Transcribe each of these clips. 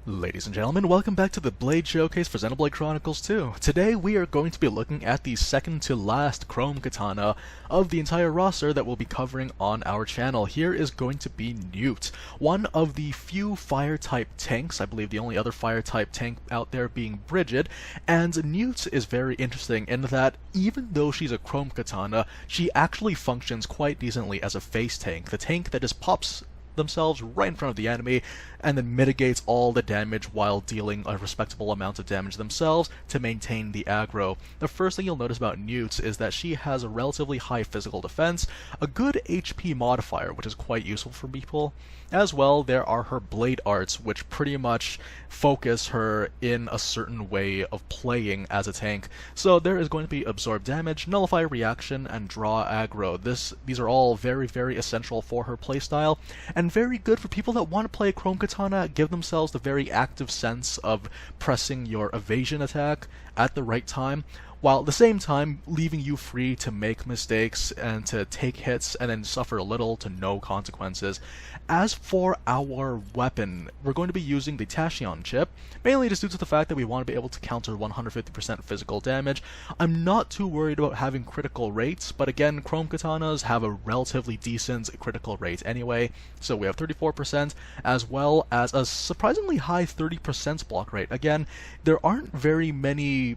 Ladies and gentlemen, welcome back to the Blade Showcase for Xenoblade Chronicles 2. Today we are going to be looking at the second to last Chrome Katana of the entire roster that we'll be covering on our channel. Here is going to be Newt, one of the few fire-type tanks, I believe the only other fire-type tank out there being Bridget, and Newt is very interesting in that even though she's a Chrome Katana, she actually functions quite decently as a face tank, the tank that just pops themselves right in front of the enemy and then mitigates all the damage while dealing a respectable amount of damage themselves to maintain the aggro. The first thing you'll notice about Newt is that she has a relatively high physical defense, a good HP modifier, which is quite useful for people. As well, there are her blade arts, which pretty much focus her in a certain way of playing as a tank. So there is going to be absorb damage, nullify reaction, and draw aggro. These are all very, very essential for her playstyle, and very good for people that want to play Chrome Katana, give themselves the very active sense of pressing your evasion attack at the right time, while at the same time leaving you free to make mistakes and to take hits and then suffer little to no consequences. As for our weapon, we're going to be using the Tachyon chip, mainly just due to the fact that we want to be able to counter 150% physical damage. I'm not too worried about having critical rates, but again, Chrome Katanas have a relatively decent critical rate anyway, so we have 34% as well as a surprisingly high 30% block rate. Again, there aren't very many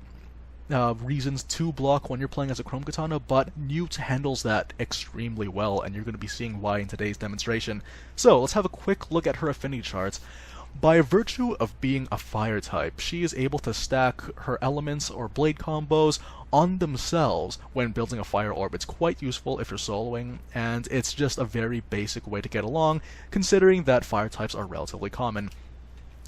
reasons to block when you're playing as a Chrome Katana, but Newt handles that extremely well, and you're going to be seeing why in today's demonstration. So let's have a quick look at her Affinity Chart. By virtue of being a fire type, she is able to stack her elements or blade combos on themselves when building a fire orb. It's quite useful if you're soloing, and it's just a very basic way to get along, considering that fire types are relatively common.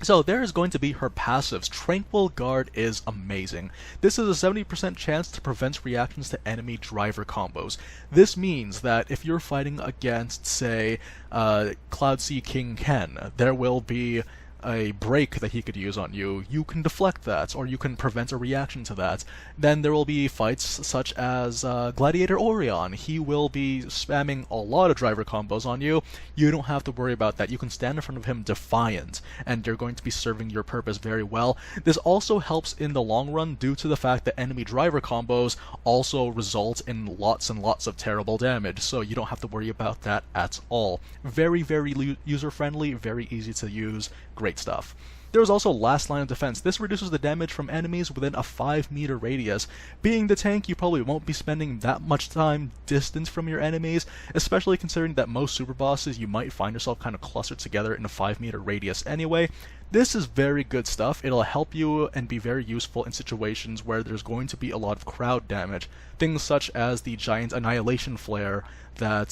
So there is going to be her passives. Tranquil Guard is amazing. This is a 70% chance to prevent reactions to enemy driver combos. This means that if you're fighting against, say, Cloud Sea King Ken, there will be a break that he could use on you. You can deflect that, or you can prevent a reaction to that. Then there will be fights such as Gladiator Orion. He will be spamming a lot of driver combos on you. You don't have to worry about that. You can stand in front of him defiant, and you're going to be serving your purpose very well. This also helps in the long run due to the fact that enemy driver combos also result in lots and lots of terrible damage, so you don't have to worry about that at all. Very, very user-friendly, very easy to use. Great stuff. There is also last line of defense. This reduces the damage from enemies within a 5-meter radius. Being the tank, you probably won't be spending that much time distance from your enemies, especially considering that most super bosses you might find yourself kind of clustered together in a 5-meter radius anyway. This is very good stuff. It'll help you and be very useful in situations where there's going to be a lot of crowd damage. Things such as the giant annihilation flare that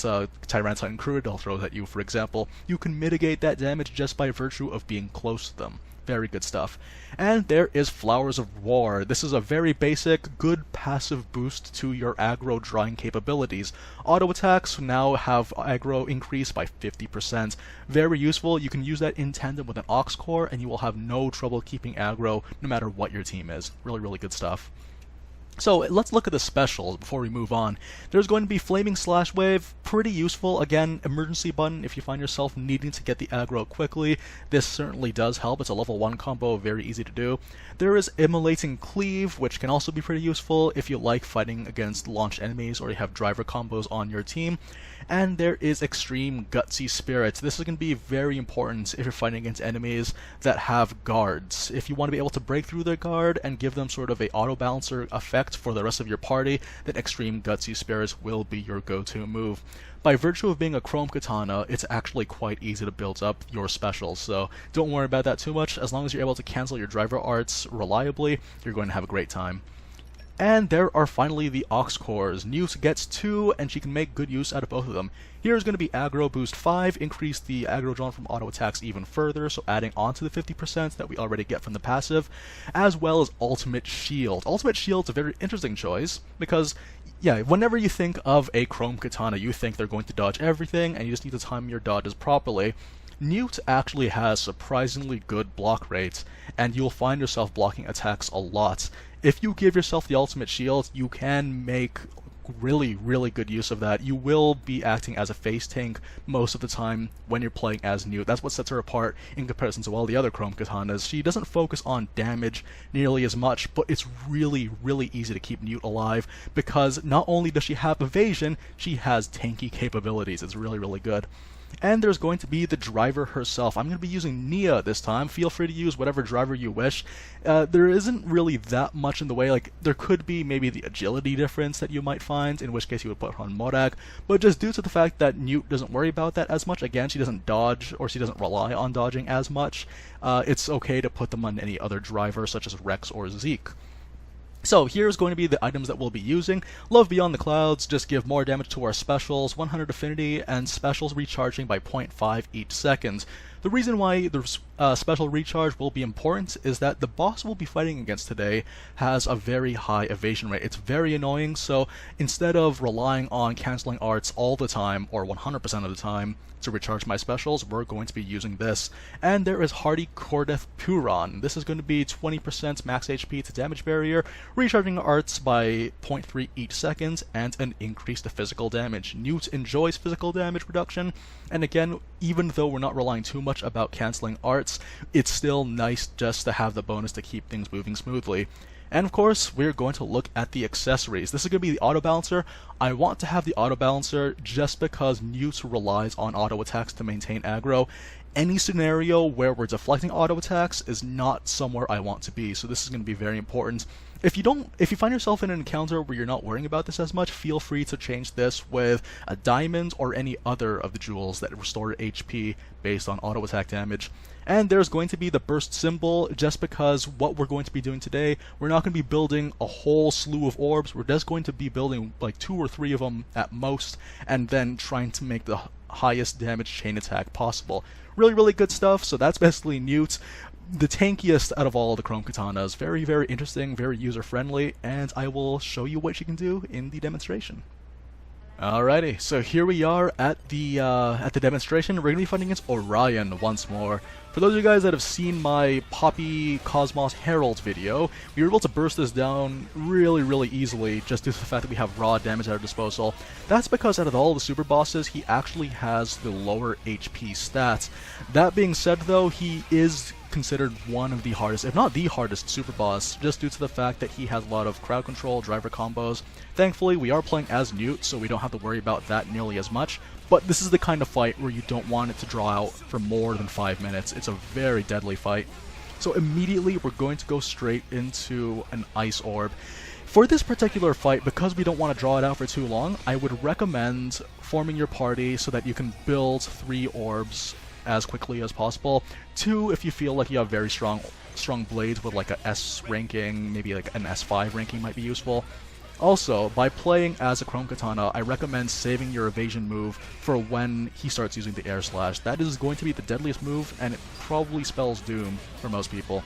Tyrantine Crudel throws at you, for example. You can mitigate that damage just by virtue of being close to them. Very good stuff. And there is Flowers of War. This is a very basic, good passive boost to your aggro drawing capabilities. Auto attacks now have aggro increase by 50%. Very useful. You can use that in tandem with an Ox Core, and you will have no trouble keeping aggro no matter what your team is. Really, really good stuff. So let's look at the specials before we move on. There's going to be Flaming Slash Wave, pretty useful. Again, emergency button if you find yourself needing to get the aggro quickly. This certainly does help. It's a level 1 combo, very easy to do. There is Immolating Cleave, which can also be pretty useful if you like fighting against launched enemies or you have driver combos on your team. And there is Extreme Gutsy Spirit. This is going to be very important if you're fighting against enemies that have guards. If you want to be able to break through their guard and give them sort of a auto-balancer effect for the rest of your party, then Extreme Gutsy Spirit will be your go-to move. By virtue of being a Chrome Katana, it's actually quite easy to build up your specials, so don't worry about that too much. As long as you're able to cancel your driver arts reliably, you're going to have a great time. And there are finally the Ox Cores. Newt gets 2, and she can make good use out of both of them. Here is going to be Aggro Boost 5, increase the aggro drawn from auto attacks even further, so adding on to the 50% that we already get from the passive, as well as Ultimate Shield. Ultimate Shield's a very interesting choice, because, yeah, whenever you think of a Chrome Katana, you think they're going to dodge everything, and you just need to time your dodges properly. Newt actually has surprisingly good block rates, and you'll find yourself blocking attacks a lot. If you give yourself the ultimate shield, you can make really, really good use of that. You will be acting as a face tank most of the time when you're playing as Newt. That's what sets her apart in comparison to all the other Chrome Katanas. She doesn't focus on damage nearly as much, but it's really, really easy to keep Newt alive because not only does she have evasion, she has tanky capabilities. It's really, really good. And there's going to be the driver herself. I'm going to be using Nia this time. Feel free to use whatever driver you wish. There isn't really that much in the way. Like, there could be maybe the agility difference that you might find, in which case you would put her on Modak. But just due to the fact that Newt doesn't worry about that as much, again, she doesn't dodge, or she doesn't rely on dodging as much, it's okay to put them on any other driver, such as Rex or Zeke. So here's going to be the items that we'll be using. Love Beyond the Clouds, just give more damage to our specials, 100 affinity, and specials recharging by 0.5 each second. The reason why the special recharge will be important is that the boss we'll be fighting against today has a very high evasion rate. It's very annoying, so instead of relying on canceling arts all the time, or 100% of the time, to recharge my specials, we're going to be using this. And there is Hardy Cordeth Puron. This is going to be 20% max HP to damage barrier, recharging arts by 0.3 each second, and an increase to physical damage. Newt enjoys physical damage reduction, and again, even though we're not relying too much about canceling arts, it's still nice just to have the bonus to keep things moving smoothly. And of course, we're going to look at the accessories. This is going to be the auto balancer. I want to have the auto balancer just because Newt relies on auto attacks to maintain aggro. Any scenario where we're deflecting auto attacks is not somewhere I want to be, so this is going to be very important. If you find yourself in an encounter where you're not worrying about this as much, feel free to change this with a diamond or any other of the jewels that restore HP based on auto attack damage. And there's going to be the burst symbol, just because what we're going to be doing today, we're not going to be building a whole slew of orbs, we're just going to be building like 2 or 3 of them at most, and then trying to make the highest damage chain attack possible. Really, really good stuff. So that's basically Newt, the tankiest out of all the Chrome Katanas. Very, very interesting, very user-friendly, and I will show you what she can do in the demonstration. Alrighty, so here we are at the demonstration. We're going to be fighting against Orion once more. For those of you guys that have seen my Poppy Cosmos Herald video, we were able to burst this down really, really easily just due to the fact that we have raw damage at our disposal. That's because out of all the super bosses, he actually has the lower HP stats. That being said though, he is considered one of the hardest, if not the hardest super boss, just due to the fact that he has a lot of crowd control, driver combos. Thankfully, we are playing as Newt, so we don't have to worry about that nearly as much, but this is the kind of fight where you don't want it to draw out for more than 5 minutes. It's a very deadly fight. So immediately, we're going to go straight into an ice orb. For this particular fight, because we don't want to draw it out for too long, I would recommend forming your party so that you can build 3 orbs as quickly as possible. 2 if you feel like you have very strong blades with like a S ranking, maybe like an S5 ranking might be useful. Also, by playing as a Chrome Katana, I recommend saving your evasion move for when he starts using the air slash. That is going to be the deadliest move, and it probably spells doom for most people.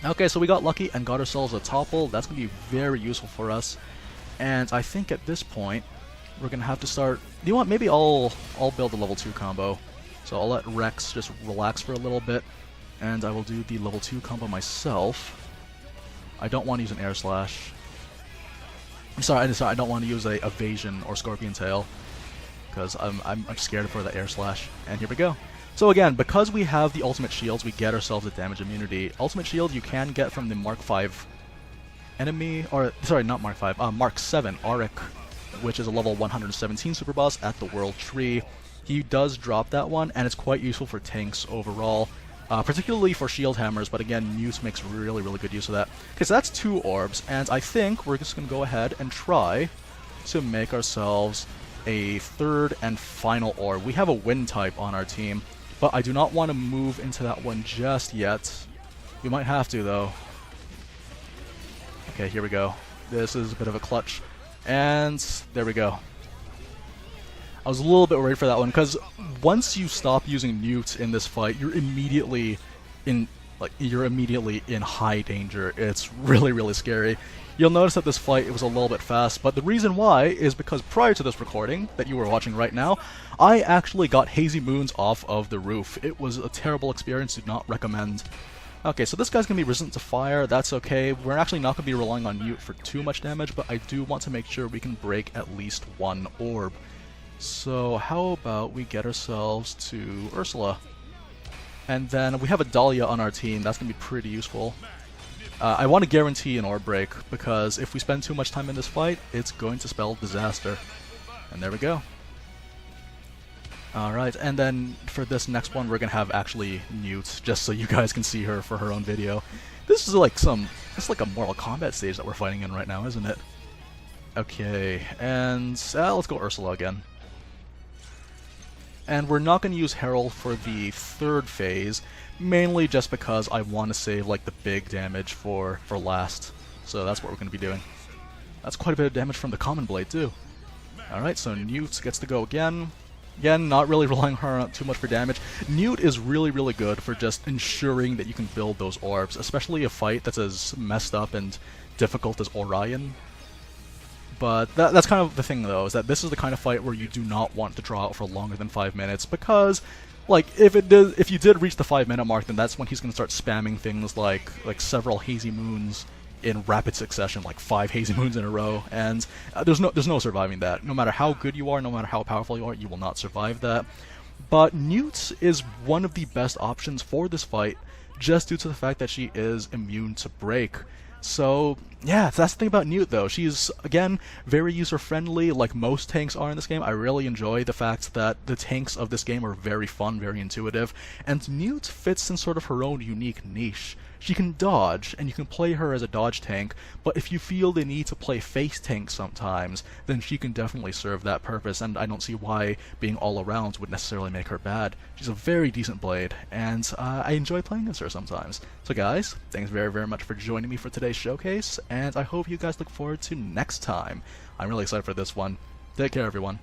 Okay, so we got lucky and got ourselves a topple. That's going to be very useful for us. And I think at this point, we're going to have to start... You know what, maybe I'll build a level 2 combo. So I'll let Rex just relax for a little bit, and I will do the level 2 combo myself. I don't want to use an air slash. Sorry, I don't want to use a evasion or scorpion tail, because I'm scared for the air slash. And here we go. So again, because we have the ultimate shields, we get ourselves a damage immunity. Ultimate shield you can get from the Mark 5 enemy, or sorry, not Mark 5, Mark 7 Auric, which is a level 117 super boss at the World Tree. He does drop that one, and it's quite useful for tanks overall. Particularly for shield hammers, but again, Newt makes really, really good use of that. Okay, so that's 2 orbs, and I think we're just going to go ahead and try to make ourselves a 3rd and final orb. We have a wind type on our team, but I do not want to move into that one just yet. We might have to, though. Okay, here we go. This is a bit of a clutch, and there we go. I was a little bit worried for that one, because once you stop using Newt in this fight, you're immediately in high danger. It's really, really scary. You'll notice that this fight, it was a little bit fast, but the reason why is because prior to this recording that you were watching right now, I actually got Hazy Moons off of the roof. It was a terrible experience, do not recommend. Okay, so this guy's going to be resistant to fire. That's okay. We're actually not going to be relying on Newt for too much damage, but I do want to make sure we can break at least one orb. So how about we get ourselves to Ursula? And then we have a Dahlia on our team. That's going to be pretty useful. I want to guarantee an orb break, because if we spend too much time in this fight, it's going to spell disaster. And there we go. Alright, and then for this next one, we're going to have actually Newt, just so you guys can see her for her own video. This is like it's like a Mortal Kombat stage that we're fighting in right now, isn't it? Okay, and let's go Ursula again. And we're not going to use Herald for the third phase, mainly just because I want to save like the big damage for last. So that's what we're going to be doing. That's quite a bit of damage from the Common Blade too. Alright, so Newt gets to go again. Again, not really relying on her too much for damage. Newt is really, really good for just ensuring that you can build those orbs, especially a fight that's as messed up and difficult as Orion. But that's kind of the thing, though, is that this is the kind of fight where you do not want to draw out for longer than 5 minutes, because, like, if you did reach the 5-minute mark, then that's when he's going to start spamming things like several hazy moons in rapid succession, like 5 hazy moons in a row, and there's no surviving that. No matter how good you are, no matter how powerful you are, you will not survive that. But Newt is one of the best options for this fight, just due to the fact that she is immune to break. So, yeah, that's the thing about Newt, though. She's, again, very user-friendly, like most tanks are in this game. I really enjoy the fact that the tanks of this game are very fun, very intuitive, and Newt fits in sort of her own unique niche. She can dodge, and you can play her as a dodge tank, but if you feel the need to play face tank sometimes, then she can definitely serve that purpose, and I don't see why being all around would necessarily make her bad. She's a very decent blade, and I enjoy playing against her sometimes. So guys, thanks very, very much for joining me for today's showcase, and I hope you guys look forward to next time. I'm really excited for this one. Take care, everyone.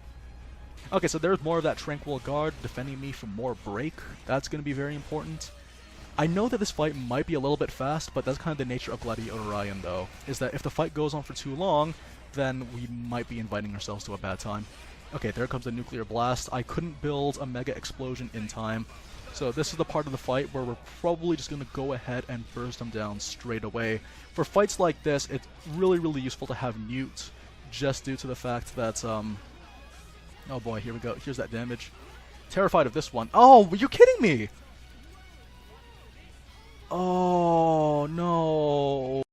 Okay, so there's more of that Tranquil Guard defending me from more break. That's going to be very important. I know that this fight might be a little bit fast, but that's kind of the nature of Gladiator Orion, though, is that if the fight goes on for too long, then we might be inviting ourselves to a bad time. Okay, there comes the Nuclear Blast. I couldn't build a Mega Explosion in time, so this is the part of the fight where we're probably just going to go ahead and burst them down straight away. For fights like this, it's really, really useful to have Newt, just due to the fact that, oh boy, here we go. Here's that damage. Terrified of this one. Oh, you're kidding me! Oh, no.